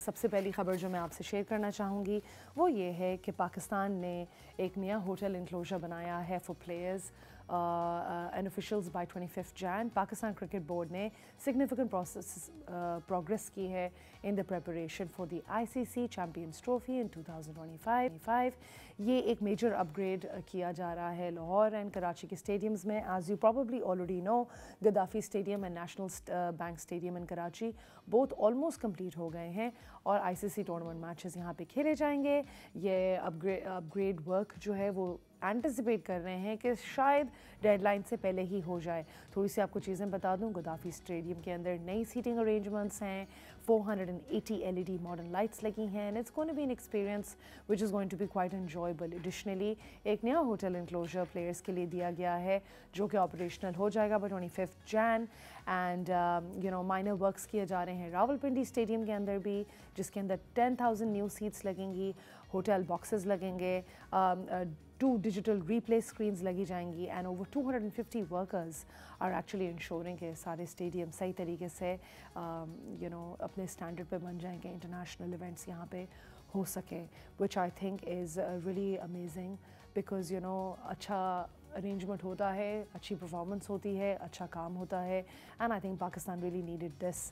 سب سے پہلی خبر جو میں آپ سے شیئر کرنا چاہوں گی وہ یہ ہے کہ پاکستان نے ایک نیا ہوٹل انکلوژر بنایا ہے for players and officials by 25 Jan. Pakistan cricket board نے سگنیفیکنٹ پروگرس کی ہے in the preparation for the ICC Champions Trophy in 2025. یہ ایک میجر اپ گریڈ کیا جا رہا ہے لاہور اینڈ کراچی کے اسٹیڈیمز میں. As you probably already know, Gaddafi stadium and National Bank stadium in Karachi both almost complete ہو گئے ہیں اور ICC ٹورنامنٹ میچز یہاں پہ کھیلے جائیں گے. یہ اپ گریڈ ورک جو ہے وہ اینٹیسپیٹ کر رہے ہیں کہ شاید ڈیڈ لائن سے پہلے ہی ہو جائے. تھوڑی سی آپ کو چیزیں بتا دوں. گدافی اسٹیڈیم کے اندر نئی سیٹنگ ارینجمنٹس ہیں, 480 LED ماڈرن لائٹس لگی ہیں, and it's going to be an experience which is going to be quite enjoyable. Additionally ایک نیا ہوٹل انکلوژر پلیئرس کے لیے دیا گیا ہے جو کہ آپریشنل ہو جائے گا by 25 Jan. And minor works کیے جا رہے ہیں راولپنڈی اسٹیڈیم کے اندر بھی, جس کے اندر 10,000 نیو سیٹس لگیں گی, ہوٹل باکسز لگیں گے, 2 ڈیجیٹل ریپلے اسکرینز لگی جائیں گی, and over 250 workers are actually ensuring کہ سارے اسٹیڈیم صحیح طریقے سے اپنے اسٹینڈرڈ پہ بن جائیں گے, انٹرنیشنل ایونٹس یہاں پہ ہو سکے, which I think is really amazing because اچھا ارینجمنٹ ہوتا ہے, اچھی پرفارمنس ہوتی ہے, اچھا کام ہوتا ہے, and I think Pakistan really needed this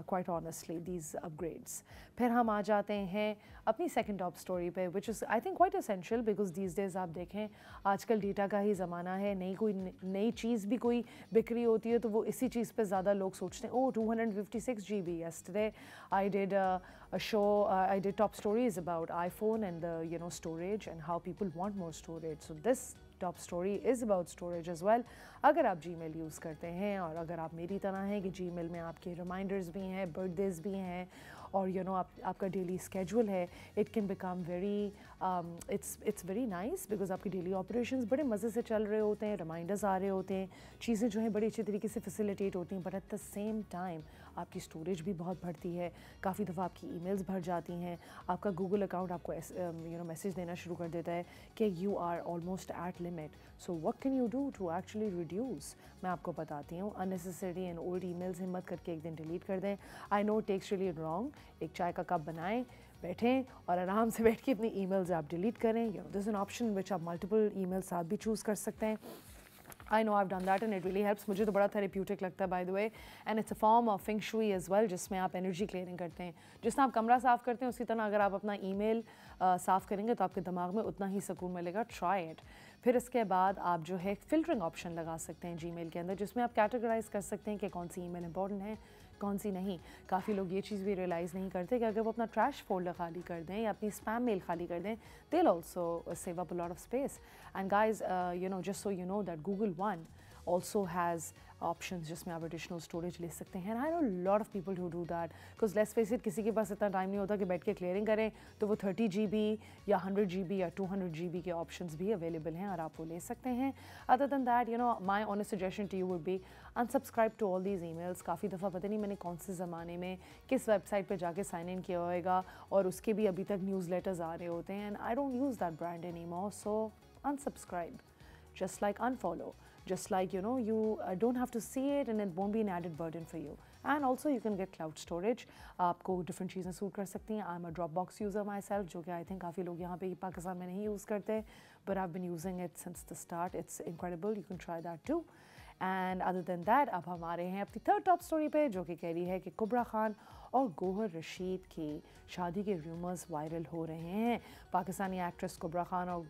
quite honestly these upgrades. پھر ہم آ جاتے ہیں اپنی سیکنڈ ٹاپ اسٹوری پہ which is I think quite essential because these days آپ دیکھیں آج کل ڈیٹا کا ہی زمانہ ہے. نئی چیز بھی کوئی بکری ہوتی ہے تو وہ اسی چیز پہ زیادہ لوگ سوچتے ہیں 256 GB. Yesterday I did a show, I did top stories about iPhone and the storage and how people want more storage. So this top story is about storage as well. اگر آپ جی میل یوز کرتے ہیں اور اگر آپ میری طرح ہیں کہ جی میل میں آپ کے ریمائنڈرز بھی ہیں, برتھ ڈیز بھی ہیں, اور آپ کا ڈیلی اسکیجول ہے, it can become very it's very nice because آپ کی ڈیلی آپریشنز بڑے مزے سے چل رہے ہوتے ہیں, ریمائنڈرز آ رہے ہوتے ہیں, چیزیں جو ہیں بڑی اچھی طریقے سے فیسیلیٹیٹ ہوتی ہیں, but at the same time آپ کی اسٹوریج بھی بہت بڑھتی ہے. کافی دفعہ آپ کی ای میلز بھر جاتی ہیں, آپ کا گوگل اکاؤنٹ آپ کو میسیج دینا شروع کر دیتا ہے کہ you are almost at limit. So what can you do to actually reduce? میں آپ کو بتاتی ہوں. Unnecessary and old emails ہمت کر کے ایک دن ڈیلیٹ کر دیں. I know takes really wrong. ایک چائے کا کپ بنائیں, بیٹھیں اور آرام سے بیٹھ کے اپنی ای میلز آپ ڈیلیٹ کریں. دس از این آپشن وچ آپ ملٹیپل ای میلز ساتھ بھی چوز کر سکتے ہیں. I know I've done that and it really helps. مجھے تو بڑا therapeutic لگتا ہے by the way, and it's a form of feng shui as well جس میں آپ انرجی کلیئرنگ کرتے ہیں. جس طرح آپ کمرہ صاف کرتے ہیں اسی طرح اگر آپ اپنا ای میل صاف کریں گے تو آپ کے دماغ میں اتنا ہی سکون ملے گا. Try it. پھر اس کے بعد آپ جو ہے فلٹرنگ آپشن لگا سکتے ہیں جی میل کے اندر, جس میں آپ کیٹیگرائز کر سکتے ہیں کہ کون سی ای میل امپورٹنٹ ہے, کون سی نہیں. کافی لوگ یہ چیز بھی ریئلائز نہیں کرتے کہ اگر وہ اپنا ٹریش فولڈر خالی کر دیں یا اپنی اسپیم میل خالی کر دیں, they'll also save up a lot of space. And guys, just so you know that Google One also has options جس میں آپ ایڈیشنل اسٹوریج لے سکتے ہیں. and I know a lot of people who do that because let's face it, کسی کے پاس اتنا time نہیں ہوتا کہ بیٹھ کے کلیئرنگ کریں, تو وہ 30 GB یا 100 GB یا 200 GB کے آپشنز بھی اویلیبل ہیں اور آپ وہ لے سکتے ہیں. other than that, my honest suggestion to you would be unsubscribe to all these emails. کافی دفعہ پتہ نہیں میں نے کون سے زمانے میں کس ویب سائٹ پہ جا کے سائن ان کیا ہوئے گا اور اس کے بھی ابھی تک نیوز لیٹرز آ رہے ہوتے ہیں, and I don't use that brand anymore. So unsubscribe, just like unfollow, just like you don't have to see it and it won't be an added burden for you. And also you can get cloud storage. آپ کو different چیزیں suit کر سکتی ہیں. I'm a Dropbox user myself, جو کہ I think کافی لوگ یہاں پہ پاکستان میں نہیں یوز کرتے, but I've been using it since the start. It's incredible. You can try that too. And other than that, اب ہم آ رہے ہیں اپنی تھرڈ ٹاپ اسٹوری پہ, جو کہ کہہ رہی ہے کہ کبرا خان اور گوہر رشید کی شادی کے ریومرز وائرل ہو رہے ہیں. پاکستانی ایکٹریس کبرا خان اور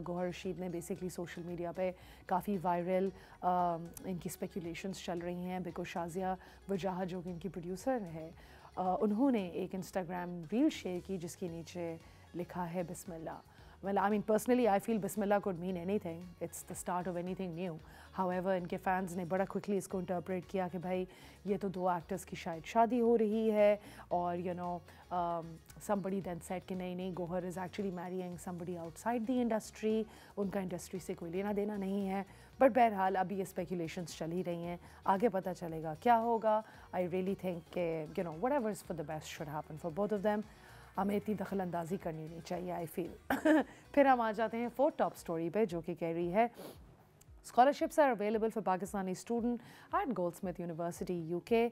گوہر رشید نے بیسکلی سوشل میڈیا پہ کافی وائرل ان کی اسپیکولیشنز چل رہی ہیں بیکاز شازیہ وجاہت جو کہ ان کی پروڈیوسر ہے, انہوں نے ایک انسٹاگرام ریل شیئر کی جس کے نیچے لکھا ہے بسم اللہ. Well, I mean, personally, I feel Bismillah could mean anything. It's the start of anything new. However, ان کے فینس نے بڑا کوئکلی اس کو انٹرپریٹ کیا کہ بھائی یہ تو 2 ایکٹرس کی شاید شادی ہو رہی ہے, اور somebody then said کہ نہیں گوہر is actually marrying somebody outside the industry. ان کا انڈسٹری سے کوئی لینا دینا نہیں ہے. بٹ بہرحال ابھی یہ اسپیکولیشنس چل ہی رہی ہیں, آگے پتہ چلے گا کیا ہوگا. I really think کہ whatever is for the best should happen for both of them. ہمیں اتنی دخل اندازی کرنی نہیں چاہیے آئی فیل. پھر ہم آ جاتے ہیں 4th ٹاپ اسٹوری پہ, جو کہ کہہ رہی ہے Scholarships are available for Pakistani student at Goldsmith University, UK.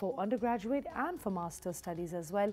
for undergraduate and for master studies as well.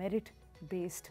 merit based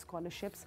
scholarships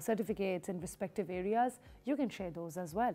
certificates in respective areas, you can share those as well.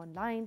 online,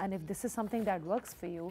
and if this is something that works for you,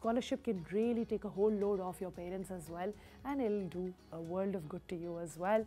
scholarship can really take a whole load off your parents as well and it'll do a world of good to you as well.